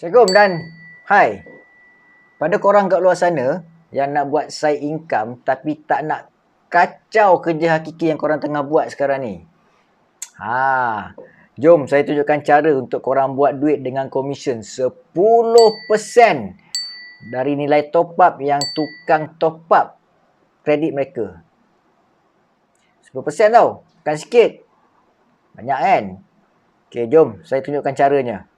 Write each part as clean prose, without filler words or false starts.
Assalamualaikum dan hai. Pada korang kat luar sana yang nak buat side income tapi tak nak kacau kerja hakiki yang korang tengah buat sekarang ni. Jom saya tunjukkan cara untuk korang buat duit dengan komisen 10% dari nilai top up yang tukang top up kredit mereka. 10% tau, bukan sikit. Banyak kan? Okay, jom saya tunjukkan caranya.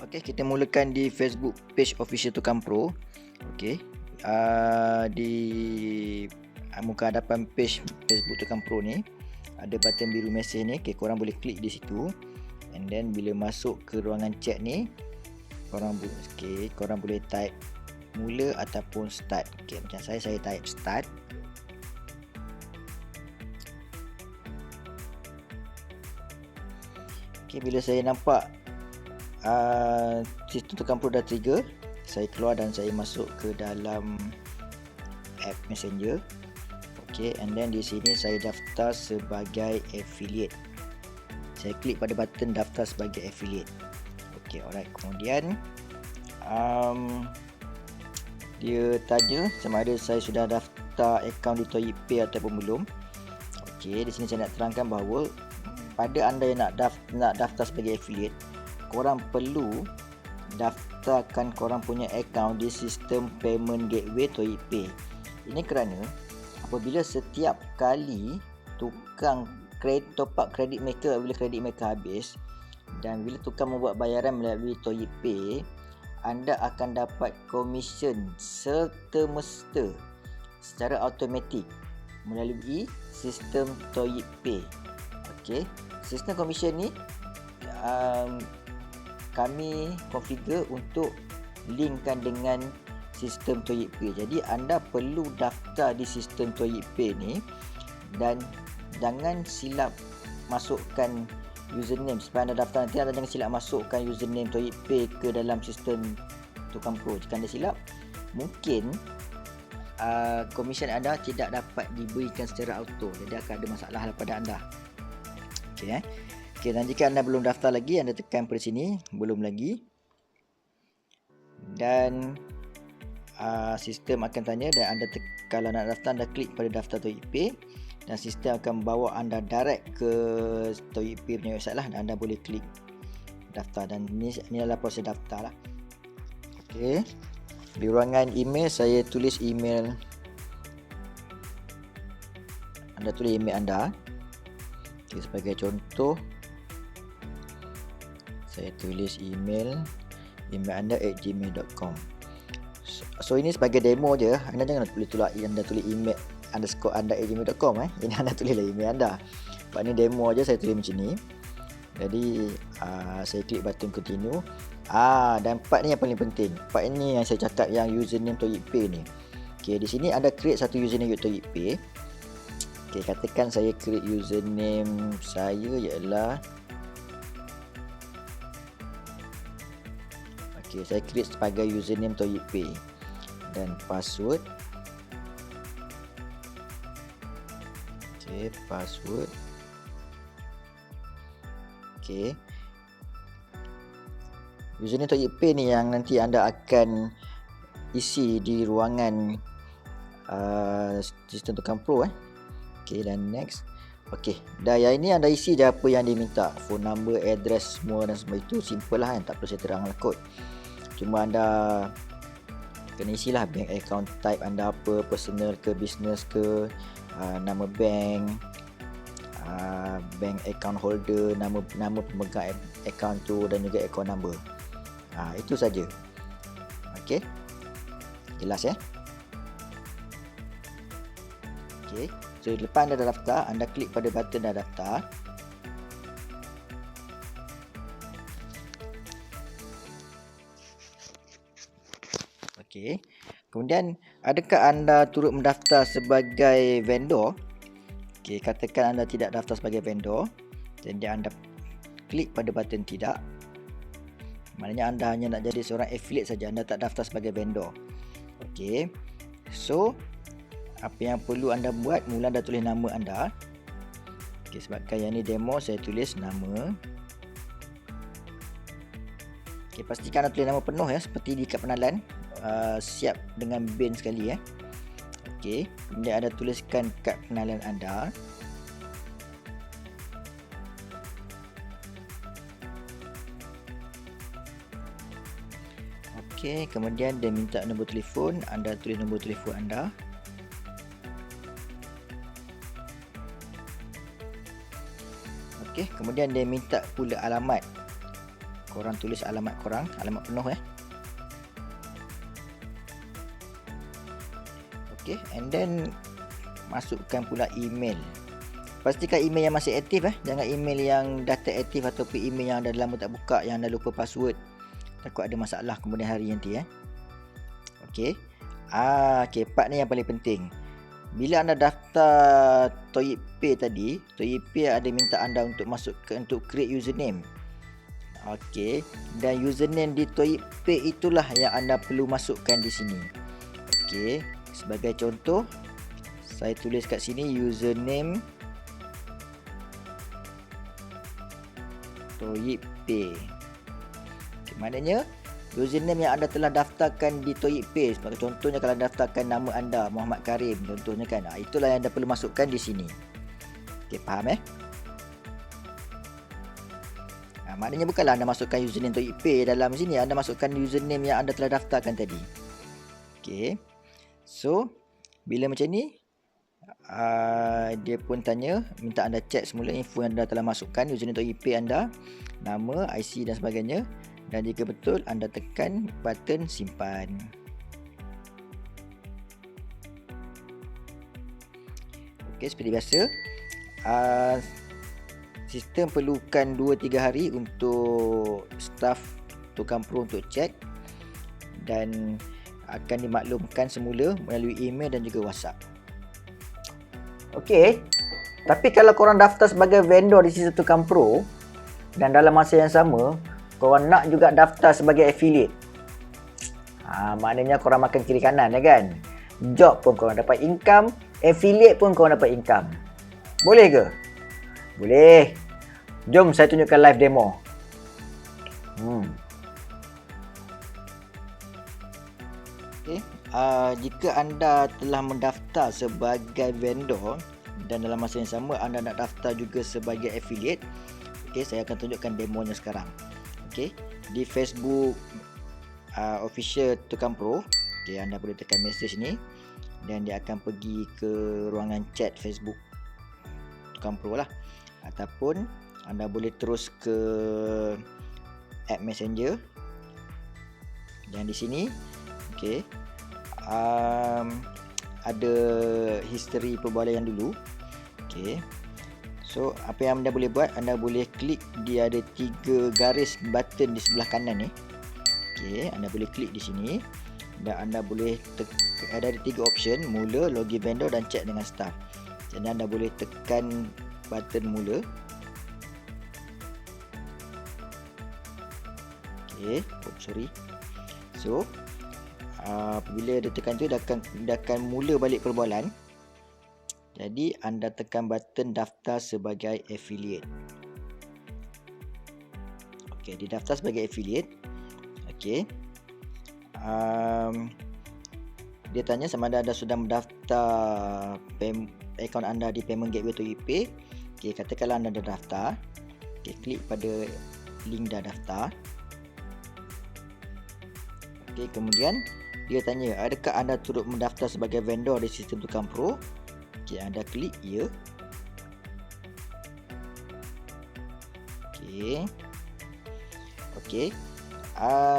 Okey, kita mulakan di Facebook page official Tukang Pro. Okey. Di muka hadapan page Facebook Tukang Pro ni ada button biru mesej ni. Okey, korang boleh klik di situ. And then bila masuk ke ruangan chat ni, korang boleh type mula ataupun start. Okey, macam saya type start. Okey, bila saya nampak sistem Tukang Pro dah trigger, saya keluar dan saya masuk ke dalam app Messenger. Okey, and then di sini saya daftar sebagai affiliate. Saya klik pada button daftar sebagai affiliate. Okey, alright. Kemudian dia tanya sama ada saya sudah daftar akaun di Toyipay ataupun belum. Okey, di sini saya nak terangkan bahawa pada anda yang nak daftar sebagai affiliate, korang perlu daftarkan korang punya akaun di sistem payment gateway Toyipay. Ini kerana apabila setiap kali tukang top up kredit mereka, bila kredit mereka habis dan bila tukang membuat bayaran melalui Toyipay, anda akan dapat komisen serta-merta secara automatik melalui sistem Toyipay. Okey, sistem komisen ni kami configure untuk linkkan dengan sistem Toyipay. Jadi anda perlu daftar di sistem Toyipay ni dan jangan silap masukkan username. Supaya anda daftar nanti, anda jangan silap masukkan username Toyipay ke dalam sistem Tukang Pro. Jika anda silap, mungkin komisen anda tidak dapat diberikan secara auto. Jadi akan ada masalah pada anda. Okey, dan jika anda belum daftar lagi, anda tekan pada sini, belum lagi. Dan sistem akan tanya dan anda kalau nak daftar, anda klik pada daftar Toyipay dan sistem akan bawa anda direct ke Toyipay punya website lah dan anda boleh klik daftar. Dan ini adalah proses daftar lah. Okey, di ruangan email saya tulis email. Anda tulis email anda. Okey, sebagai contoh saya tulis email anda @gmail.com. So ini sebagai demo je. Anda jangan tulis email underscore anda @gmail.com. Ini anda tulislah email anda. Sebab ni demo je, saya tulis macam ni. Jadi saya klik button continue. Dan part ni yang paling penting. Part ni yang saya cakap yang username Toyipay ni. Okey, di sini anda create satu username Toyipay. Okey, katakan saya create username saya ialah saya create sebagai username Toyipay dan password. Password. Username Toyipay ni yang nanti anda akan isi di ruangan sistem Tukang Pro. Dan next. Dah yang ini anda isi je apa yang diminta, phone number, address, semua dan semua itu simple lah kan, tak perlu saya teranglah kod. Cuma anda kena isilah bank account type anda apa, personal ke business ke, nama bank, bank account holder, nama pemegang account tu dan juga account number. Itu saja. Okey, jelas ya? Okey, so lepas anda dah daftar, anda klik pada button dah daftar. Okey, kemudian adakah anda turut mendaftar sebagai vendor? Okey, katakan anda tidak daftar sebagai vendor, jadi anda klik pada button tidak. Maknanya anda hanya nak jadi seorang affiliate saja, anda tak daftar sebagai vendor. Okey, so apa yang perlu anda buat, mula anda tulis nama anda. Okey, sebabkan yang ni demo, saya tulis nama. Okey, pastikan anda tulis nama penuh ya, seperti di kad pengenalan. Siap dengan bin sekali ya. Okey, kemudian anda tuliskan kad pengenalan anda. Okey, kemudian dia minta nombor telefon, anda tulis nombor telefon anda. Okey, kemudian dia minta pula alamat. Korang tulis alamat korang, alamat penuh ya. Okey, and then masukkan pula email. Pastikan email yang masih aktif jangan email yang dah tak aktif ataupun email yang dah lama tak buka, yang dah lupa password. Takut ada masalah kemudian hari nanti Okey. Okey, part ni yang paling penting. Bila anda daftar Toyib Pay tadi, Toyib Pay ada minta anda untuk untuk create username. Okey, dan username di Toyib Pay itulah yang anda perlu masukkan di sini. Okey, sebagai contoh saya tulis kat sini username Toyib Pay. Maknanya username yang anda telah daftarkan di Toyib Pay. Contohnya kalau daftarkan nama anda Muhammad Karim contohnya kan, itulah yang anda perlu masukkan di sini. Okey, faham maknanya bukanlah anda masukkan username Toyib Pay dalam sini, anda masukkan username yang anda telah daftarkan tadi. Okey, so bila macam ni dia pun minta anda check semula info yang anda telah masukkan, username Toyib Pay anda, nama, IC dan sebagainya. Dan jika betul, anda tekan button simpan. Okey, seperti biasa, sistem perlukan 2-3 hari untuk staff tukang pro untuk cek, dan akan dimaklumkan semula melalui email dan juga WhatsApp. Okey, tapi kalau korang daftar sebagai vendor di sistem tukang pro dan dalam masa yang sama korang nak juga daftar sebagai affiliate, maknanya korang makan kiri kanan kan. Job pun korang dapat income, affiliate pun korang dapat income. Boleh ke? Boleh. Jom saya tunjukkan live demo. Okay. Jika anda telah mendaftar sebagai vendor dan dalam masa yang sama anda nak daftar juga sebagai affiliate, saya akan tunjukkan demonya sekarang. Di Facebook official Tukang Pro, anda boleh tekan message ni dan dia akan pergi ke ruangan chat Facebook Tukang Pro lah, ataupun anda boleh terus ke app Messenger dan di sini ada history perbualan dulu. So apa yang anda boleh buat, anda boleh klik, dia ada 3 garis button di sebelah kanan ni. Anda boleh klik di sini dan anda boleh ada 3 option, mula, login vendor dan chat dengan staff. Jadi anda boleh tekan button mula. So apabila dia tekan tu, dia akan mula balik perbualan. Jadi anda tekan button daftar sebagai affiliate. Didaftar sebagai affiliate. Dia tanya sama ada anda sudah mendaftar akaun anda di payment gateway Toyib Pay. Katakanlah anda dah daftar. Klik pada link dah daftar. Kemudian dia tanya, adakah anda turut mendaftar sebagai vendor di sistem Tukang Pro? Anda klik ya.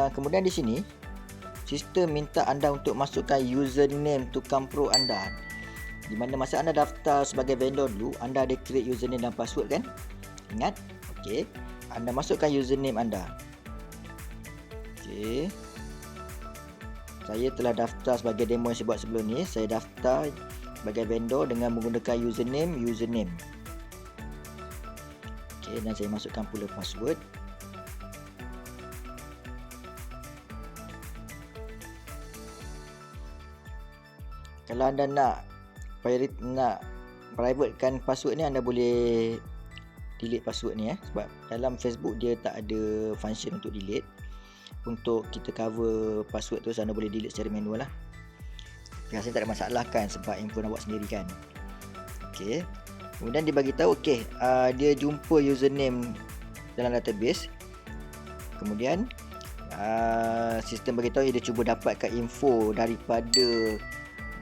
Kemudian di sini sistem minta anda untuk masukkan username Tukang Pro anda. Di mana masa anda daftar sebagai vendor dulu, anda ada create username dan password kan? Ingat? Anda masukkan username anda. Saya telah daftar sebagai demo yang saya buat sebelum ni. Saya daftar sebagai vendor dengan menggunakan username. Dan saya masukkan pula password. Kalau anda nak privatekan password ni, anda boleh delete password ni sebab dalam Facebook dia tak ada function untuk delete. untuk kita cover password tu, anda boleh delete secara manual lah. Rasanya tak ada masalah kan, sebab info nak buat sendiri kan. Okey. Kemudian dia bagi tahu dia jumpa username dalam database. Kemudian sistem bagi tahu dia cuba dapatkan info daripada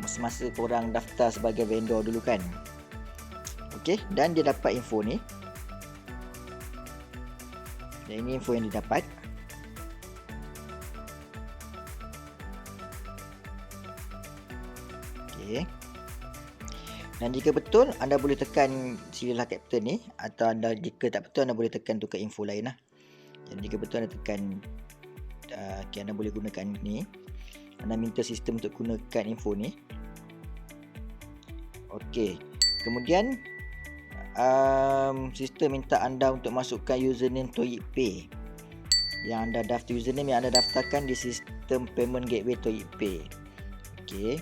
semasa korang daftar sebagai vendor dulu kan. Okey, dan dia dapat info ni. Dan ini info yang dia dapat. Okey. Dan jika betul, anda boleh tekan sililah captain ni, atau jika tak betul, anda boleh tekan tukar info lain lah. Dan jika betul, anda tekan anda boleh gunakan ni. Anda minta sistem untuk gunakan info ni. Okey. Kemudian sistem minta anda untuk masukkan username ToyikPay yang anda username yang anda daftarkan di sistem payment gateway ToyikPay. Okey.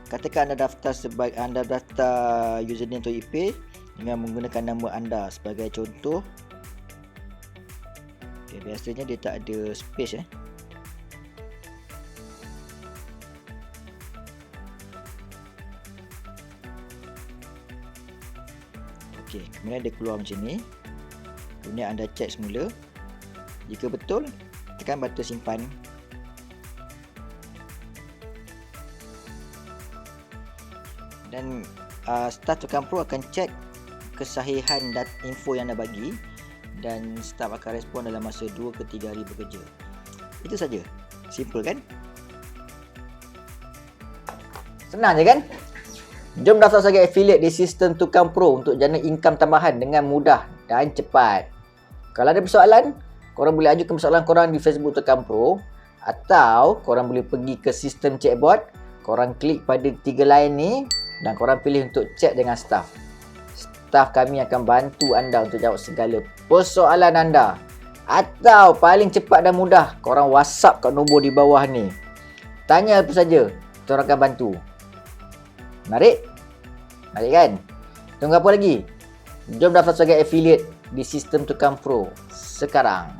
Katakan anda daftar username ToyikPay dengan menggunakan nama anda sebagai contoh. Okay, biasanya dia tak ada space Okey, kemudian dia keluar macam ni. Kemudian anda check semula. Jika betul, tekan button simpan. Dan staff Tukang Pro akan cek kesahihan info yang anda bagi, dan staff akan respon dalam masa 2 ke 3 hari bekerja. Itu saja. Simple kan? Senang je kan? Jom daftar sebagai affiliate di sistem Tukang Pro untuk jana income tambahan dengan mudah dan cepat. Kalau ada persoalan, korang boleh ajukan persoalan korang di Facebook Tukang Pro, atau korang boleh pergi ke sistem chatbot. Korang klik pada 3 line ni dan korang pilih untuk chat dengan staff. Staff kami akan bantu anda untuk jawab segala persoalan anda. Atau paling cepat dan mudah, korang WhatsApp kat nombor di bawah ni. Tanya apa saja, kita orang akan bantu. Menarik? Menarik kan? Tunggu apa lagi? Jom daftar sebagai affiliate di sistem Tukang Pro sekarang.